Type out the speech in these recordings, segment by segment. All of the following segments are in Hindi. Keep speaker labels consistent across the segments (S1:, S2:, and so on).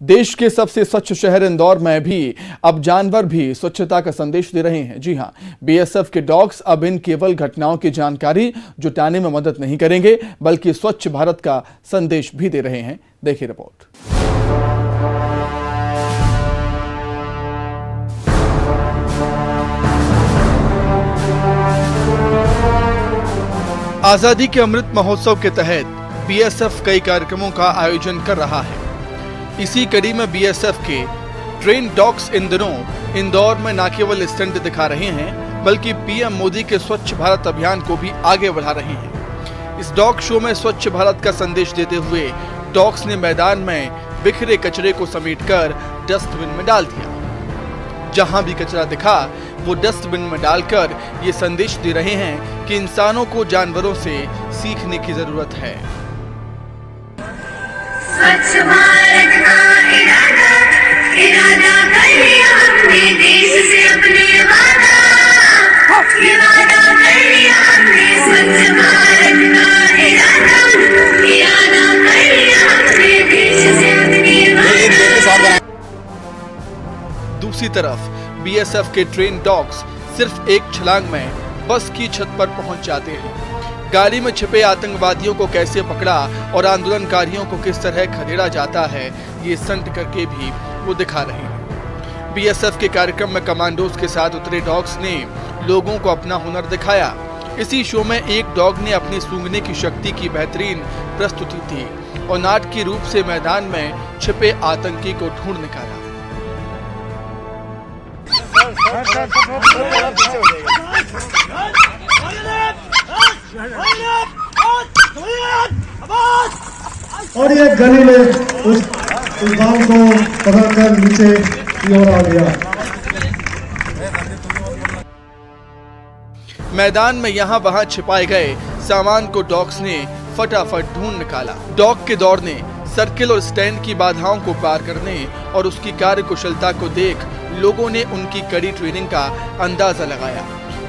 S1: देश के सबसे स्वच्छ शहर इंदौर में भी अब जानवर भी स्वच्छता का संदेश दे रहे हैं। जी हां, बीएसएफ के डॉग्स अब इन केवल घटनाओं की जानकारी जुटाने में मदद नहीं करेंगे, बल्कि स्वच्छ भारत का संदेश भी दे रहे हैं। देखिए रिपोर्ट। आजादी के अमृत महोत्सव के तहत बीएसएफ कई कार्यक्रमों का आयोजन कर रहा है। इसी कड़ी में बीएसएफ के ट्रेन डॉग्स इन दिनों इंदौर में न केवल स्टंट दिखा रहे हैं, बल्कि पीएम मोदी के स्वच्छ भारत अभियान को भी आगे बढ़ा रहे हैं। इस डॉग शो में स्वच्छ भारत का संदेश देते हुए डॉग्स ने मैदान में बिखरे कचरे को समेटकर डस्टबिन में डाल दिया। जहां भी कचरा दिखा वो डस्टबिन में डालकर ये संदेश दे रहे हैं कि इंसानों को जानवरों से सीखने की जरूरत है।
S2: स्वच्छ भारत का इरादा कर लिया हमने, देश से अपने वादा कर लिया हमने। स्वच्छ भारत का इरादा कर लिया हमने, देश से अपने वादा।
S1: दूसरी तरफ बीएसएफ के ट्रेन डॉग्स सिर्फ एक छलांग में बस की छत पर पहुंच जाते हैं। गाड़ी में छिपे आतंकवादियों को कैसे पकड़ा और आंदोलनकारियों को किस तरह खदेड़ा जाता है, ये स्टंट करके भी वो दिखा रहे हैं। बीएसएफ के कार्यक्रम में कमांडोज के साथ उतरे डॉग्स ने लोगों को अपना हुनर दिखाया। इसी शो में एक डॉग ने अपनी सूंघने की शक्ति की बेहतरीन प्रस्तुति दी और नाटकीय रूप से मैदान में छिपे आतंकी को ढूंढ निकाला।
S3: और ये गली में उस गांव को पकड़कर नीचे की ओर आ गया।
S1: मैदान में यहाँ वहाँ छिपाए गए सामान को डॉग्स ने फटाफट ढूंढ निकाला। डॉग के दौड़ने, सर्किल और स्टैंड की बाधाओं को पार करने और उसकी कार्यकुशलता को देख लोगों ने उनकी कड़ी ट्रेनिंग का अंदाजा लगाया।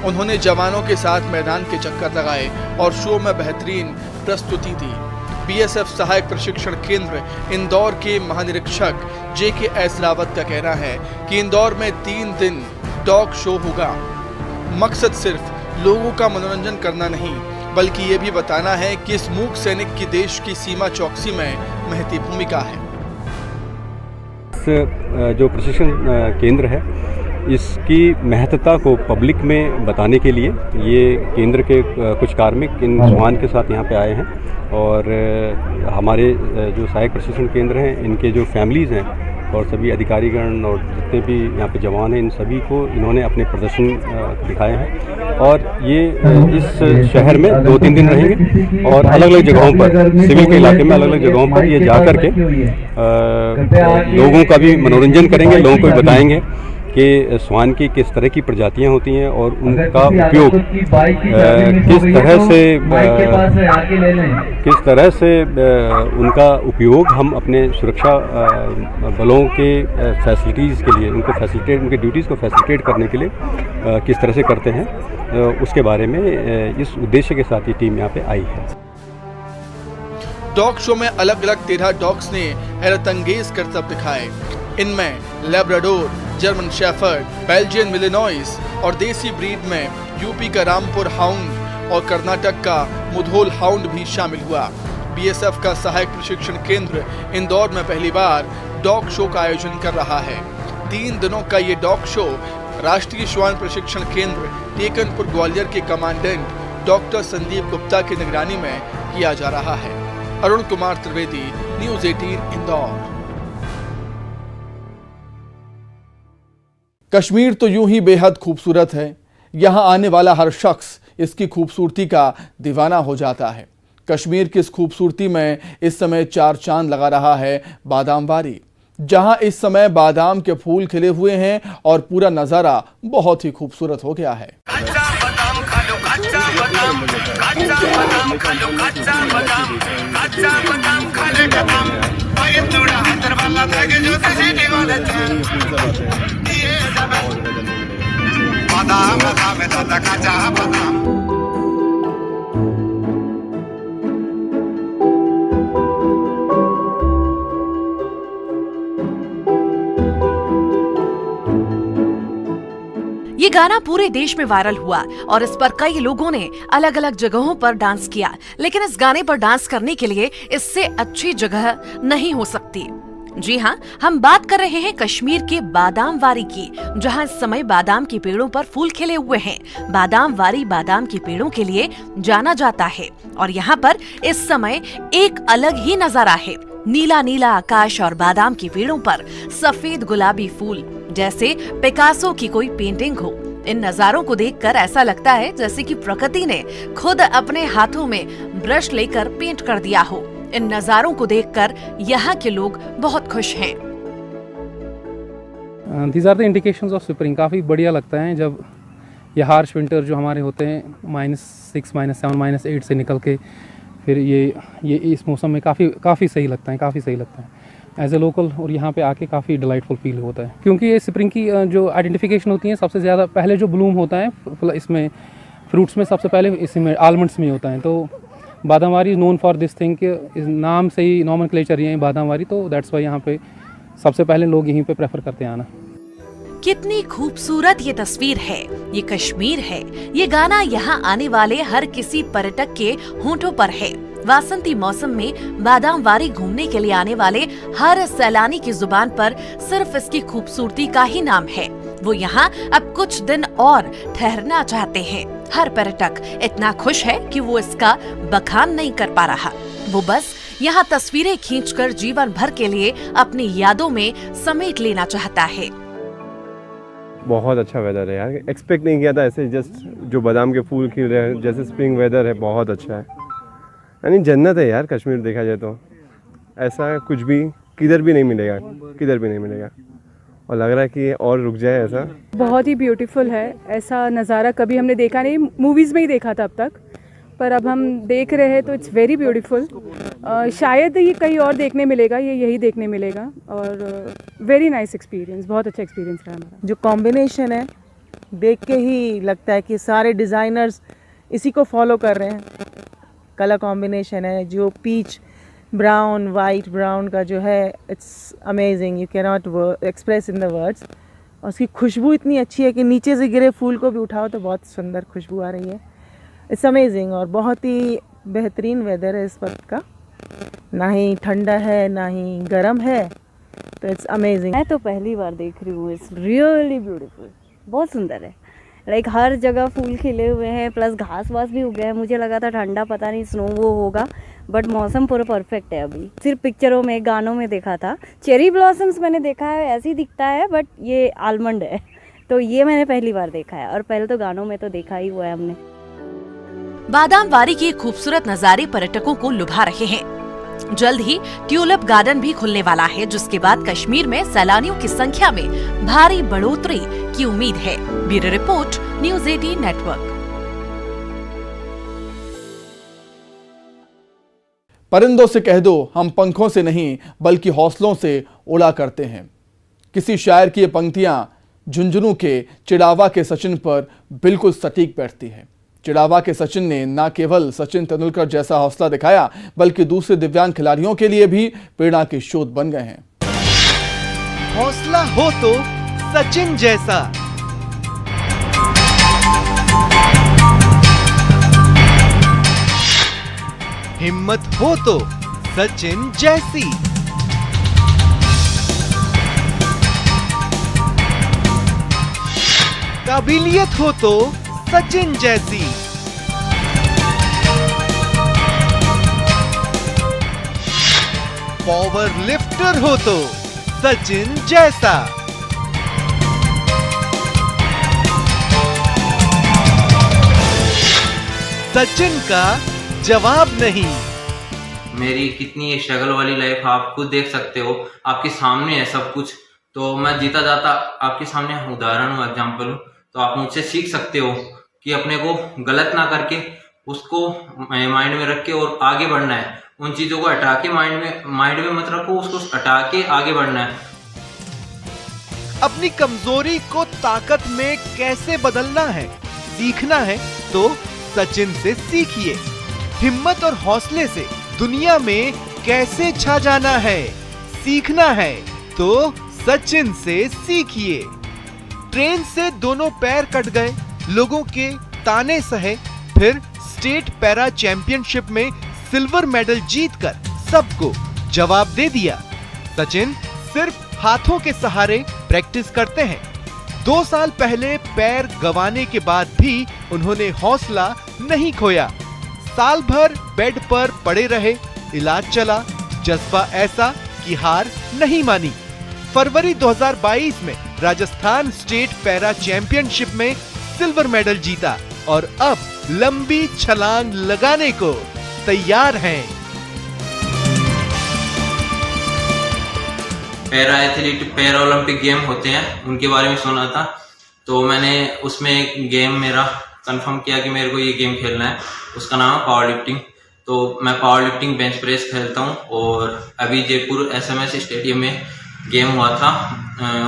S1: उन्होंने जवानों के साथ मैदान के चक्कर लगाए और शो में बेहतरीन प्रस्तुति दी। बीएसएफ सहायक प्रशिक्षण केंद्र इंदौर के महानिरीक्षक JK रावत का कहना है कि इंदौर में 3 दिन डॉग शो होगा। मकसद सिर्फ लोगों का मनोरंजन करना नहीं, बल्कि ये भी बताना है कि इस मूक सैनिक की देश की सीमा चौकसी में महती भूमिका है।
S4: जो प्रशिक्षण केंद्र है, इसकी महत्ता को पब्लिक में बताने के लिए ये केंद्र के कुछ कार्मिक इन जवान के साथ यहाँ पे आए हैं और हमारे जो सहायक प्रशिक्षण केंद्र हैं, इनके जो फैमिलीज़ हैं और सभी अधिकारीगण और जितने भी यहाँ पे जवान हैं, इन सभी को इन्होंने अपने प्रदर्शन दिखाए हैं। और ये इस शहर में 2-3 दिन रहेंगे और अलग अलग जगहों पर, सिविल के इलाके में अलग अलग जगहों पर ये जा कर के लोगों का भी मनोरंजन करेंगे, लोगों को भी बताएंगे कि श्वान की किस तरह की प्रजातियां होती हैं और उनका उपयोग किस तरह से उनका उपयोग हम अपने सुरक्षा बलों के फैसिलिटीज़ के लिए, उनके ड्यूटीज़ को फैसिलिटेट करने के लिए किस तरह से करते हैं, उसके बारे में इस उद्देश्य के साथ ये टीम यहाँ पे आई है।
S1: डॉग शो में अलग अलग 13 डॉग्स ने हैरतअंगेज करतब दिखाए। इनमें लेब्राडोर, जर्मन शेफर्ड, बेल्जियन मिलिनॉइस और देसी ब्रीड में यूपी का रामपुर हाउंड और कर्नाटक का मुधोल हाउंड भी शामिल हुआ। बीएसएफ का सहायक प्रशिक्षण केंद्र इंदौर में पहली बार डॉग शो का आयोजन कर रहा है। 3 दिनों का ये डॉग शो राष्ट्रीय श्वान प्रशिक्षण केंद्र टेकनपुर ग्वालियर के कमांडेंट डॉक्टर संदीप गुप्ता की निगरानी में किया जा रहा है। अरुण कुमार त्रिवेदी, न्यूज़ 18 इंदौर। कश्मीर तो यूं ही बेहद खूबसूरत है। यहाँ आने वाला हर शख्स इसकी खूबसूरती का दीवाना हो जाता है। कश्मीर की इस खूबसूरती में इस समय 4 चांद लगा रहा है बादामवारी, जहां इस समय बादाम के फूल खिले हुए हैं और पूरा नजारा बहुत ही खूबसूरत हो गया है।
S5: ये गाना पूरे देश में वायरल हुआ और इस पर कई लोगों ने अलग अलग जगहों पर डांस किया, लेकिन इस गाने पर डांस करने के लिए इससे अच्छी जगह नहीं हो सकती। जी हाँ, हम बात कर रहे हैं कश्मीर के बादाम वारी की, जहाँ इस समय बादाम के पेड़ों पर फूल खिले हुए हैं। बादाम वारी बादाम के पेड़ों के लिए जाना जाता है और यहाँ पर इस समय एक अलग ही नजारा है। नीला नीला आकाश और बादाम के पेड़ों पर सफेद गुलाबी फूल, जैसे पिकासो की कोई पेंटिंग हो। इन नजारों को देखकर ऐसा लगता है जैसे कि प्रकृति ने खुद अपने हाथों में ब्रश लेकर पेंट कर दिया हो। इन नजारों को देखकर यहाँ के लोग बहुत खुश हैं।
S6: These are the indications of spring। काफ़ी बढ़िया लगता है जब ये हार्श विंटर जो हमारे होते हैं -6, -7, -8 से निकल के फिर ये इस मौसम में काफ़ी सही लगता है, काफ़ी सही लगता है एज ए लोकल। और यहाँ पे आके काफ़ी डिलाइटफुल फील होता है, क्योंकि ये स्प्रिंग की जो आइडेंटिफिकेशन होती है सबसे ज़्यादा पहले जो ब्लूम होता है इसमें फ्रूट्स में सबसे पहले इसमें आलमंड्स में होता है। तो Badamwari is known for this thing कि इस नाम से ही नॉमेनक्लेचर ये है बादामवारी, तो दैट्स वाई यहाँ पे सबसे पहले लोग यहीं पे प्रेफर करते हैं आना।
S5: कितनी खूबसूरत ये तस्वीर है, ये कश्मीर है। ये गाना यहाँ आने वाले हर किसी पर्यटक के होंठों पर है। वासंती मौसम में बादाम वारी घूमने के लिए आने वाले हर सैलानी की जुबान पर सिर्फ इसकी खूबसूरती का ही नाम है। वो यहाँ अब कुछ दिन और ठहरना चाहते हैं। हर पर्यटक इतना खुश है कि वो इसका बखान नहीं कर पा रहा। वो बस यहाँ तस्वीरें खींचकर जीवन भर के लिए अपनी यादों में समेट लेना चाहता है।
S7: बहुत अच्छा वेदर है यार, एक्सपेक्ट नहीं किया था ऐसे। जस्ट जो बादाम के फूल खिल रहे हैं, जैसे स्प्रिंग वेदर है, बहुत अच्छा है। यानी जन्नत है यार कश्मीर, देखा जाए तो ऐसा कुछ भी किधर भी नहीं मिलेगा, किधर भी नहीं मिलेगा। और लग रहा है कि और रुक जाए ऐसा।
S8: बहुत ही ब्यूटीफुल है, ऐसा नज़ारा कभी हमने देखा नहीं, मूवीज़ में ही देखा था अब तक, पर अब हम देख रहे हैं तो इट्स वेरी ब्यूटीफुल। शायद ये कहीं और देखने मिलेगा, ये यही देखने मिलेगा। और वेरी नाइस एक्सपीरियंस, बहुत अच्छा एक्सपीरियंस रहा हमारा।
S9: जो कॉम्बिनेशन है देख के ही लगता है कि सारे डिज़ाइनर्स इसी को फॉलो कर रहे हैं। कलर कॉम्बिनेशन है जो पीच ब्राउन, वाइट ब्राउन का जो है, it's amazing, you can not express in the words. और उसकी खुशबू इतनी अच्छी है कि नीचे से गिरे फूल को भी उठाओ तो बहुत सुंदर खुशबू आ रही है। It's amazing. और बहुत ही बेहतरीन वेदर है इस वक्त का, ना ही ठंडा है ना ही गर्म है, तो इट्स अमेजिंग।
S10: मैं तो पहली बार देख रही हूँ, इट्स रियली ब्यूटीफुल, बहुत सुंदर है। लाइक हर जगह फूल खिले हुए हैं, प्लस घास वास भी उग गया है। मुझे लगा था ठंडा, पता नहीं स्नो वो होगा, बट मौसम पूरा परफेक्ट है। अभी सिर्फ पिक्चरों में, गानों में देखा था। चेरी ब्लॉसम्स मैंने देखा है, ऐसे ही दिखता है, बट ये आलमंड है, तो ये मैंने पहली बार देखा है। और पहले तो गानों में तो देखा ही हुआ है हमने।
S5: बादाम वारी के खूबसूरत नजारे पर्यटकों को लुभा रहे हैं। जल्द ही ट्यूलिप गार्डन भी खुलने वाला है, जिसके बाद कश्मीर में सैलानियों की संख्या में भारी बढ़ोतरी की उम्मीद है। Bureau report, news 18 network.
S1: परिंदों से कह दो हम पंखों से नहीं बल्कि हौसलों से उड़ा करते हैं। किसी शायर की ये पंक्तियां झुंझुनू के चिड़ावा के सचिन पर बिल्कुल सटीक बैठती हैं। चिड़ावा के सचिन ने न केवल सचिन तेंदुलकर जैसा हौसला दिखाया, बल्कि दूसरे दिव्यांग खिलाड़ियों के लिए भी प्रेरणा के स्रोत बन गए हैं।
S11: हौसला हो तो सचिन जैसा, हिम्मत हो तो सचिन जैसी, काबिलियत हो तो सचिन जैसी, पावर लिफ्टर हो तो सचिन जैसा, सचिन का जवाब नहीं।
S12: मेरी कितनी स्ट्रगल वाली लाइफ आप खुद देख सकते हो, आपके सामने है सब कुछ। तो मैं जीता जाता आपके सामने उदाहरण हूँ, एग्जाम्पल हूँ, तो आप मुझसे सीख सकते हो कि अपने को गलत ना करके उसको माइंड में रख के और आगे बढ़ना है। उन चीजों को हटा के माइंड में मत रखो, उसको हटा के आगे बढ़ना है।
S11: अपनी कमजोरी को ताकत में कैसे बदलना है सीखना है तो सचिन से सीखिए। हिम्मत और हौसले से दुनिया में कैसे छा जाना है सीखना है तो सचिन से सीखिए। ट्रेन से दोनों पैर कट गए, लोगों के ताने सहे, फिर स्टेट पैरा चैंपियनशिप में सिल्वर मेडल जीतकर सबको जवाब दे दिया। सचिन सिर्फ हाथों के सहारे प्रैक्टिस करते हैं। 2 साल पहले पैर गंवाने के बाद भी उन्होंने हौसला नहीं खोया। साल भर बेड पर पड़े रहे, इलाज चला, जज्बा ऐसा कि हार नहीं मानी। फरवरी 2022 में राजस्थान स्टेट पैरा चैंपियनशिप में सिल्वर मेडल जीता और अब लंबी छलांग लगाने को तैयार हैं।
S12: Para athlete para Olympic game होते हैं, उनके बारे में सुना था, तो मैंने उसमें एक गेम मेरा कंफर्म किया कि मेरे को ये गेम खेलना है। उसका नाम है पावर लिफ्टिंग। तो मैं पावर लिफ्टिंग बेंच प्रेस खेलता हूँ और अभी जयपुर SMS स्टेडियम में गेम हुआ था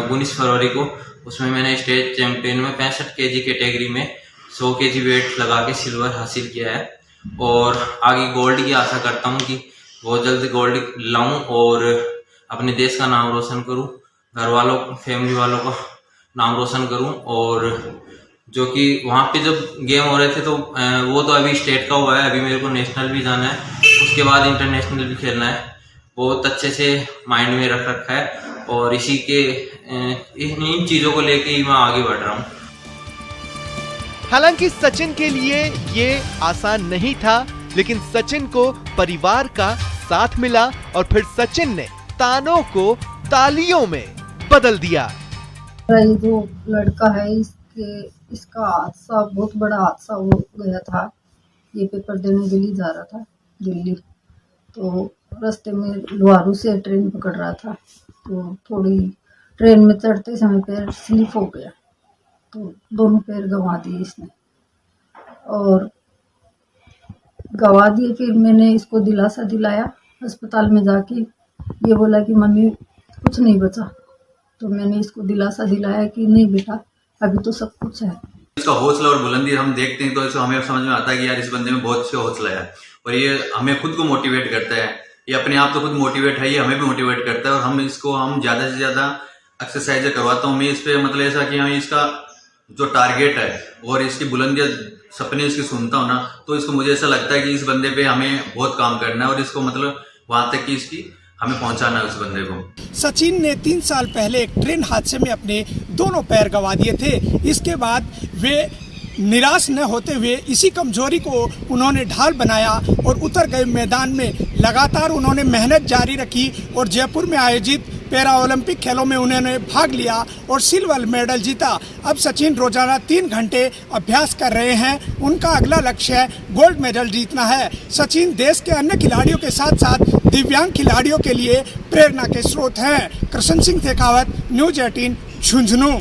S12: 19 फरवरी को। उसमें मैंने स्टेट चैंपियन में 65 kg कैटेगरी में 100 kg वेट लगा के सिल्वर हासिल किया है और आगे गोल्ड की आशा करता हूँ कि बहुत जल्द गोल्ड लाऊं और अपने देश का नाम रोशन करूं, घर वालों फैमिली वालों का नाम रोशन करूं। और जो कि वहाँ पे जब गेम हो रहे थे तो वो तो अभी स्टेट का हुआ है, अभी मेरे को नेशनल भी जाना है, उसके बाद इंटरनेशनल भी खेलना है। बहुत अच्छे से माइंड में रख रखा है और इसी के इन चीज़ों को लेके ही मैं आगे बढ़ रहा हूँ।
S11: हालांकि सचिन के लिए ये आसान नहीं था, लेकिन सचिन को परिवार का साथ मिला और फिर सचिन ने तानों को तालियों में बदल दिया।
S13: ये जो लड़का है इसका हादसा बहुत बड़ा हादसा हो गया था। ये पेपर देने के लिए जा रहा था दिल्ली, तो रास्ते में लोहारू से ट्रेन पकड़ रहा था, तो थोड़ी ट्रेन में चढ़ते समय पैर स्लिप हो गया, तो दोनों पैर गंवा दिए इसने और गंवा दिए। फिर मैंने इसको दिलासा दिलाया, अस्पताल में जाके ये बोला कि मम्मी कुछ नहीं बचा, तो मैंने इसको दिलासा दिलाया कि नहीं बेटा अभी तो सब कुछ है।
S14: इसका हौसला और बुलंदी हम देखते हैं तो इसको हमें समझ में आता है कि यार इस बंदे में बहुत अच्छा हौसला है और ये हमें खुद को मोटिवेट करता है। ये अपने आप तो खुद मोटिवेट है, ये हमें भी मोटिवेट करता है और हम ज्यादा से ज्यादा एक्सरसाइज करवाता हूँ मैं इस पे, मतलब ऐसा कि हमें इसका जो टारगेट है और इसकी बुलंदी सपने इसकी सुनता हूँ ना, तो इसको मुझे ऐसा लगता है कि इस बंदे पे हमें बहुत काम करना है और इसको मतलब वहां तक की इसकी हमें पहुंचाना है उस बंदे को।
S15: सचिन ने 3 साल पहले एक ट्रेन हादसे में अपने दोनों पैर गंवा दिए थे। इसके बाद वे निराश न होते हुए इसी कमजोरी को उन्होंने ढाल बनाया और उतर गए मैदान में। लगातार उन्होंने मेहनत जारी रखी और जयपुर में आयोजित पैरा ओलंपिक खेलों में उन्होंने भाग लिया और सिल्वर मेडल जीता। अब सचिन रोजाना 3 घंटे अभ्यास कर रहे हैं। उनका अगला लक्ष्य गोल्ड मेडल जीतना है। सचिन देश के अन्य खिलाड़ियों के साथ साथ दिव्यांग खिलाड़ियों के लिए प्रेरणा के स्रोत हैं। कृष्ण सिंह शेखावत, न्यूज 18, झुंझुनू।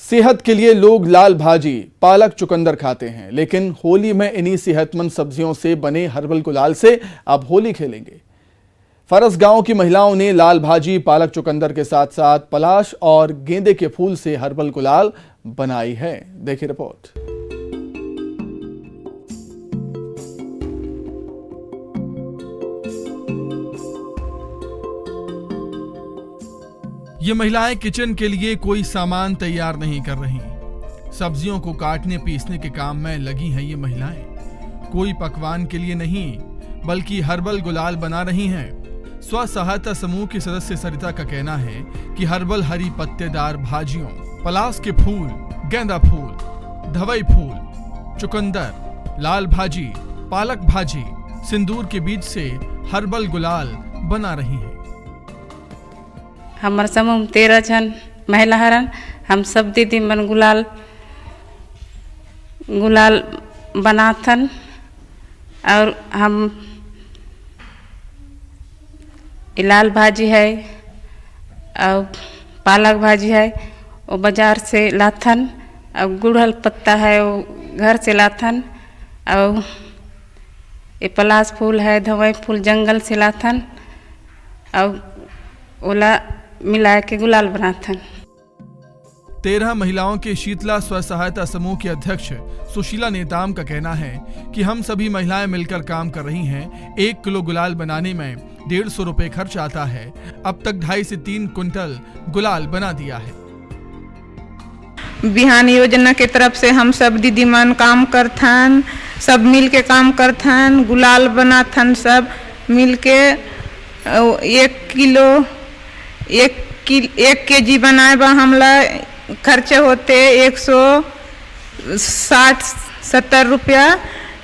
S1: सेहत के लिए लोग लाल भाजी, पालक, चुकंदर खाते हैं, लेकिन होली में इन्हीं सेहतमंद सब्जियों से बने हर्बल गुलाल से अब होली खेलेंगे। फरस गांव की महिलाओं ने लाल भाजी, पालक, चुकंदर के साथ साथ पलाश और गेंदे के फूल से हर्बल गुलाल बनाई है। देखिए रिपोर्ट। ये महिलाएं किचन के लिए कोई सामान तैयार नहीं कर रही, सब्जियों को काटने पीसने के काम में लगी हैं ये महिलाएं। कोई पकवान के लिए नहीं बल्कि हर्बल गुलाल बना रही हैं। स्व सहायता समूह की सदस्य सरिता का कहना है कि हर्बल हरी पत्तेदार भाजियों, पलाश के फूल, गेंदा फूल, धवई फूल, चुकंदर, लाल भाजी, पालक भाजी, सिंदूर के बीज से हर्बल गुलाल बना रही हैं।
S16: हमारे समूह 13 जन महिला हरन, हम सब दीदी मन गुलाल बनाथन और हम लाल भाजी है और पालक भाजी है वो बाजार से लाथन और गुड़हल पत्ता है वो घर से लाथन और ये पलाश फूल है, धवई फूल जंगल से लाथन और ओला मिला के गुलाल बनाथन।
S1: 13 महिलाओं के शीतला स्व सहायता समूह की अध्यक्ष सुशीला नेताम का कहना है कि हम सभी महिलाएं मिलकर काम कर रही हैं। 1 किलो गुलाल बनाने में 150 रुपए खर्च आता है। अब तक 2.5 से 3 क्विंटल गुलाल बना दिया है।
S16: बिहान योजना के तरफ से हम सब दीदीमान काम करथन, सब मिल के काम करथन, गुलाल बनाथन सब मिल के। 1 केजी बनाए बा हमला खर्चे होते 160-70 रुपया।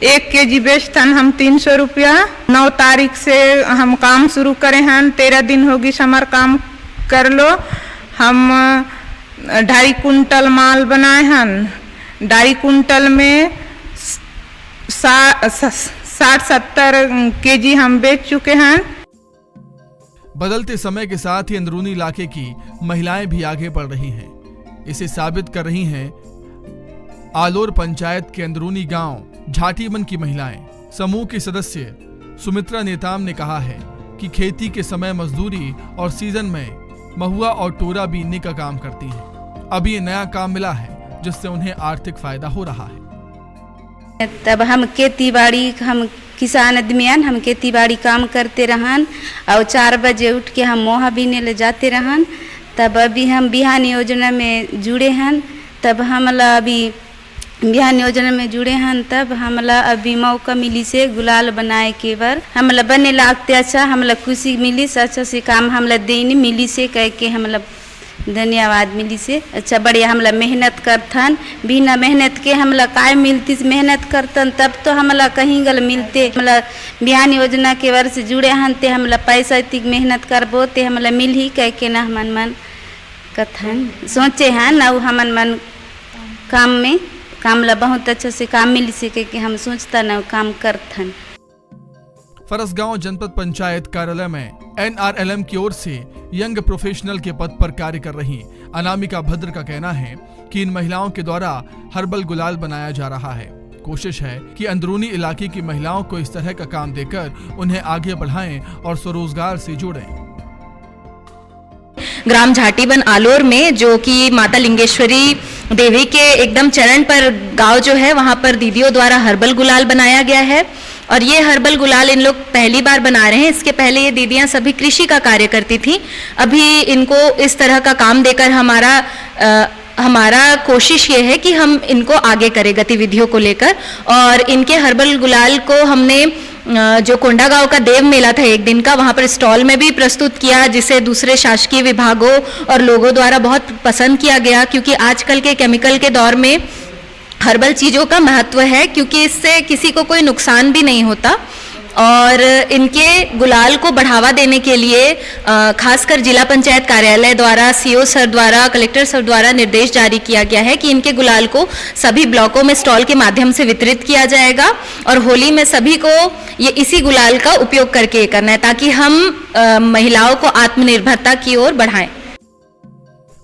S16: 1 केजी बेचथन हम 300 रुपया। 9 तारीख से हम काम शुरू करे हैं, 13 दिन होगी हमार काम कर लो। हम 2.5 कुंटल माल बनाए हैं। 2.5 कुंटल में 60-70 केजी हम बेच चुके हैं।
S1: बदलते समय के साथ ही अंदरूनी इलाके की महिलाएं भी आगे बढ़ रही हैं। इसे साबित कर रही हैं आलोर पंचायत के अंदरूनी गांव झाटीबन की महिलाएं। समूह के सदस्य सुमित्रा नेताम ने कहा है कि खेती के समय मजदूरी और सीजन में महुआ और टोरा बीनने का काम करती हैं। अब ये नया काम मिला है जिससे उन्हें आर्थिक फायदा हो रहा है।
S10: तब हम खेती बाड़ी, हम किसान आदमियान, हम खेती बाड़ी काम करते रहन और 4 बजे उठ के हम मोहा बीने ले जाते रहन। तब अभी हम बिहान योजना में जुड़े हैं। तब हमला अभी बिहान योजना में जुड़े हैं। तब हमला अभी मौका मिली से गुलाल बनाए के बार हमला बने लागते अच्छा, हमला खुशी मिली से अच्छा से काम हमला देनी मिली से कह के हमला धन्यवाद मिली से। अच्छा बढ़िया हमला मेहनत करथन, बिना मेहनत के हमला काय मिलती, मेहनत करतन तब तो हमला कहीं गल मिलते। हमला बिहान योजना के वर्ष से जुड़े हन ते हमला पैसा इतनी मेहनत करबो ते हमला मिल ही कह के ना हमन मन कथन सोचे हैं ना हमन मन काम में कामला बहुत अच्छा से काम मिली से कह के हम सोचता ना काम करथन।
S1: फरसगांव जनपद पंचायत कार्यालय में NRLM की ओर से यंग प्रोफेशनल के पद पर कार्य कर रही अनामिका भद्र का कहना है कि इन महिलाओं के द्वारा हर्बल गुलाल बनाया जा रहा है। कोशिश है कि अंदरूनी इलाके की महिलाओं को इस तरह का काम देकर उन्हें आगे बढ़ाएं और स्वरोजगार से जोड़ें।
S17: ग्राम झाटीबन आलोर में, जो कि माता लिंगेश्वरी देवी के एकदम चरण पर गांव जो है, वहां पर दीदियों द्वारा हर्बल गुलाल बनाया गया है। और ये हर्बल गुलाल इन लोग पहली बार बना रहे हैं। इसके पहले ये दीदियां सभी कृषि का कार्य करती थी। अभी इनको इस तरह का काम देकर हमारा कोशिश ये है कि हम इनको आगे करें गतिविधियों को लेकर। और इनके हर्बल गुलाल को हमने जो कोंडागांव का देव मेला था 1 दिन का, वहाँ पर स्टॉल में भी प्रस्तुत किया, जिसे दूसरे शासकीय विभागों और लोगों द्वारा बहुत पसंद किया गया। क्योंकि आजकल के केमिकल के दौर में हर्बल चीज़ों का महत्व है, क्योंकि इससे किसी को कोई नुकसान भी नहीं होता। और इनके गुलाल को बढ़ावा देने के लिए खासकर जिला पंचायत कार्यालय द्वारा, CO सर द्वारा, कलेक्टर सर द्वारा निर्देश जारी किया गया है कि इनके गुलाल को सभी ब्लॉकों में स्टॉल के माध्यम से वितरित किया जाएगा। और होली में सभी को ये इसी गुलाल का उपयोग करके करना है, ताकि हम महिलाओं को आत्मनिर्भरता की ओर बढ़ाएं।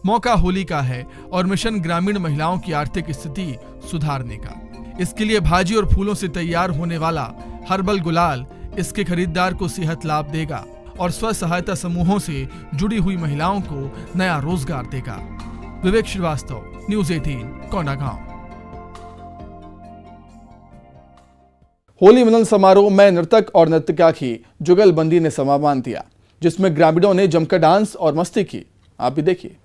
S1: मौका होली का है और मिशन ग्रामीण महिलाओं की आर्थिक स्थिति सुधारने का। इसके लिए भाजी और फूलों से तैयार होने वाला हर्बल गुलाल इसके खरीदार को सेहत लाभ देगा और स्व सहायता समूहों से जुड़ी हुई महिलाओं को नया रोजगार देगा। विवेक श्रीवास्तव, न्यूज़ 18, कोंडागांव। होली मिलन समारोह में नर्तक और नर्तिका की जुगलबंदी ने समा बांध दिया, जिसमें ग्रामीणों ने जमकर डांस और मस्ती की। आप भी देखिए।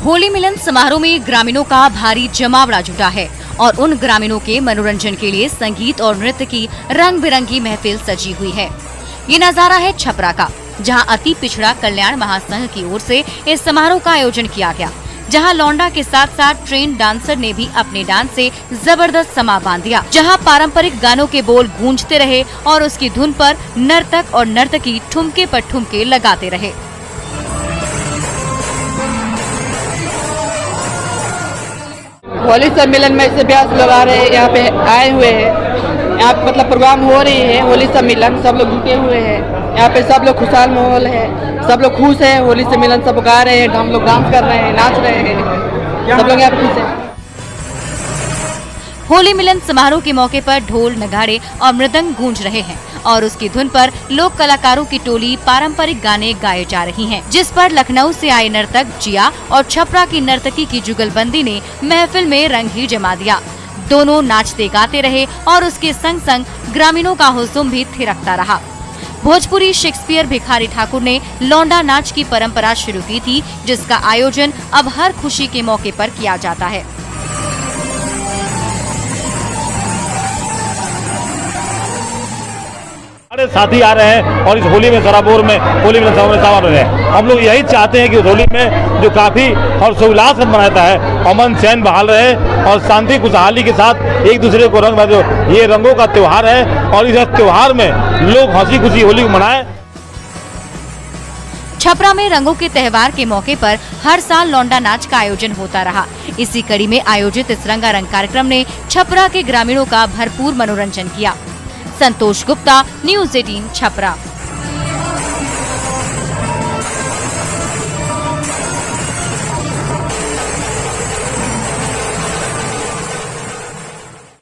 S18: होली मिलन समारोह में ग्रामीणों का भारी जमावड़ा जुटा है और उन ग्रामीणों के मनोरंजन के लिए संगीत और नृत्य की रंग बिरंगी महफिल सजी हुई है। ये नजारा है छपरा का, जहां अति पिछड़ा कल्याण महासंघ की ओर से इस समारोह का आयोजन किया गया, जहां लौंडा के साथ साथ ट्रेन डांसर ने भी अपने डांस से जबरदस्त समा बांध दिया, जहां पारंपरिक गानों के बोल गूंजते रहे और उसकी धुन पर नर्तक और नर्तकी ठुमके पर ठुमके लगाते रहे।
S19: होली सम्मेलन में से ब्यास लोग आ रहे हैं, यहाँ पे आए हुए हैं। यहाँ पे मतलब प्रोग्राम हो रही है होली सम्मेलन, सब लोग जुटे हुए हैं। यहाँ पे सब लोग खुशहाल माहौल है, सब लोग खुश है। होली सम्मेलन सब गा रहे हैं, हम लोग डांस कर रहे हैं, नाच रहे हैं, सब लोग यहाँ पे खुश है।
S18: होली मिलन समारोह के मौके पर ढोल, नगाड़े और मृदंग गूंज रहे हैं और उसकी धुन पर लोक कलाकारों की टोली पारंपरिक गाने गाए जा रही हैं, जिस पर लखनऊ से आए नर्तक जिया और छपरा की नर्तकी की जुगलबंदी ने महफिल में रंग ही जमा दिया। दोनों नाचते गाते रहे और उसके संग संग ग्रामीणों का हुजूम भी थिरकता रहा। भोजपुरी शेक्सपियर भिखारी ठाकुर ने लौंडा नाच की परंपरा शुरू की थी, जिसका आयोजन अब हर खुशी के मौके पर किया जाता है।
S20: साथी आ रहे हैं और इस होली में सराबोर में होली मिलन समारोह में शामिल हो रहे हैं। हम लोग यही चाहते हैं कि होली में जो काफी हर्षोल्लास से मनाता है, अमन चैन बहाल रहे और शांति खुशहाली के साथ एक दूसरे को रंग जो ये रंगों का त्योहार है और इस त्योहार में लोग हंसी खुशी होली को मनाएं।
S18: छपरा में रंगों के त्योहार के मौके पर हर साल लौंडा नाच का आयोजन होता रहा। इसी कड़ी में आयोजित इस रंगारंग कार्यक्रम ने छपरा के ग्रामीणों का भरपूर मनोरंजन किया। संतोष गुप्ता, न्यूज़ 18 छपरा।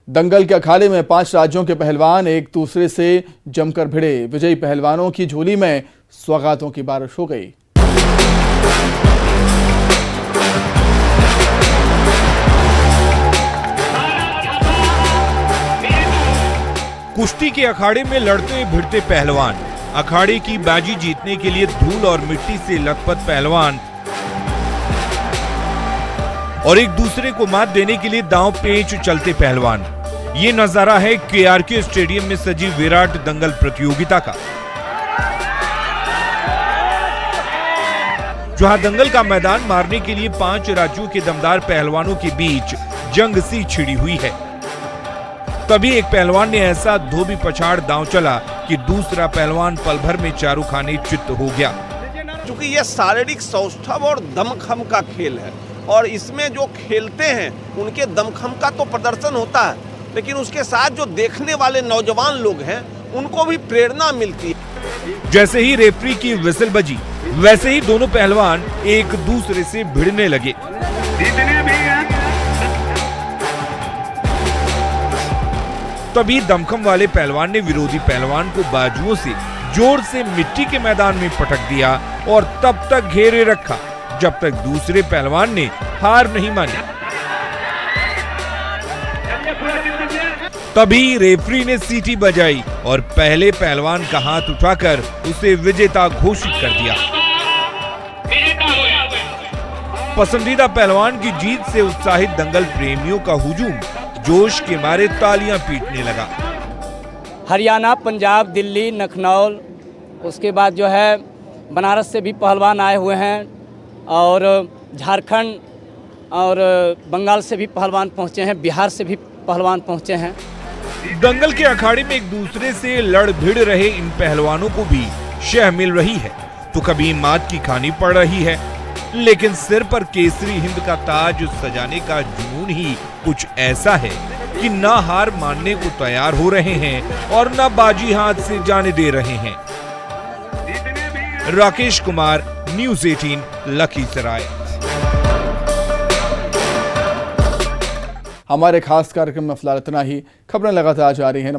S1: दंगल के अखाड़े में 5 राज्यों के पहलवान एक दूसरे से जमकर भिड़े। विजयी पहलवानों की झोली में सौगातों की बारिश हो गई।
S21: कुश्ती के अखाड़े में लड़ते भिड़ते पहलवान, अखाड़े की बाजी जीतने के लिए धूल और मिट्टी से लथपथ पहलवान और एक दूसरे को मात देने के लिए दांव पेच चलते पहलवान। ये नजारा है केआरके स्टेडियम में सजी विराट दंगल प्रतियोगिता का, जहां दंगल का मैदान मारने के लिए 5 राज्यों के दमदार पहलवानों के बीच जंग सी छिड़ी हुई है। तभी एक पहलवान ने ऐसा धोबी पछाड़ दांव चला कि दूसरा पहलवान पल भर में चारू खाने चित्त हो गया।
S22: क्योंकि यह शारीरिक सौष्ठव और दमखम का खेल है और इसमें जो खेलते हैं उनके दमखम का तो प्रदर्शन होता है, लेकिन उसके साथ जो देखने वाले नौजवान लोग हैं उनको भी प्रेरणा मिलती है।
S21: जैसे ही रेफरी की विसल बजी, वैसे ही दोनों पहलवान एक दूसरे से भिड़ने लगे। तभी दमखम वाले पहलवान ने विरोधी पहलवान को बाजुओं से जोर से मिट्टी के मैदान में पटक दिया और तब तक घेरे रखा जब तक दूसरे पहलवान ने हार नहीं मानी। तभी रेफरी ने सीटी बजाई और पहले पहलवान का हाथ उठाकर उसे विजेता घोषित कर दिया। पसंदीदा पहलवान की जीत से उत्साहित दंगल प्रेमियों का हुजूम जोश के मारे तालियां पीटने लगा।
S23: हरियाणा, पंजाब, दिल्ली, लखनऊ, उसके बाद जो है बनारस से भी पहलवान आए हुए हैं और झारखंड और बंगाल से भी पहलवान पहुंचे हैं, बिहार से भी पहलवान पहुंचे हैं।
S21: दंगल के अखाड़े में एक दूसरे से लड़ भिड़ रहे इन पहलवानों को भी शह मिल रही है तो कभी मात की खानी पड़ रही है, लेकिन सिर पर केसरी हिंद का ताज सजाने का जुनून ही कुछ ऐसा है कि ना हार मानने को तैयार हो रहे हैं और ना बाजी हाथ से जाने दे रहे हैं। राकेश कुमार, न्यूज़ 18 लखीसराय।
S1: हमारे खास कार्यक्रम में फिलहाल इतना ही। खबरें लगातार जारी हैं।